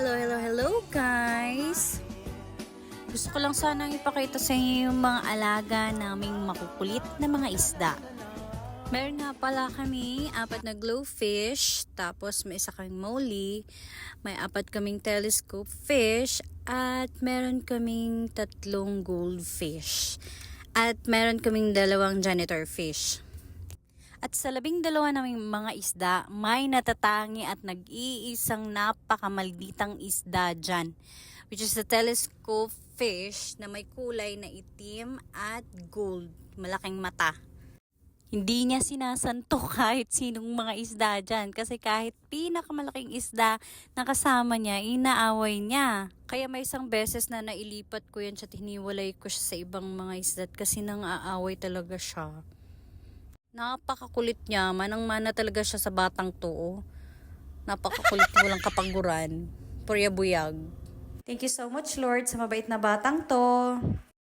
Hello guys! Gusto ko lang sanang ipakita sa inyo yung mga alaga naming makukulit na mga isda. Meron nga pala kami 4 na glowfish, tapos may isa kaming molly, may 4 kaming telescope fish, at meron kaming 3 goldfish. At meron kaming 2 janitor fish. At sa 12 naming mga isda, may natatangi at nag-iisang napakamalditang isda dyan, which is the telescope fish na may kulay na itim at gold, malaking mata. Hindi niya sinasanto kahit sinong mga isda dyan, kasi kahit pinakamalaking isda na kasama niya, inaaway niya. Kaya may isang beses na nailipat ko yan siya, hiniwalay ko siya sa ibang mga isda kasi nang aaway talaga siya. Napakakulit niya, manang-mana talaga siya sa batang to. Napakakulit, walang kapaguran. Purya buyag. Thank you so much, Lord, sa mabait na batang to.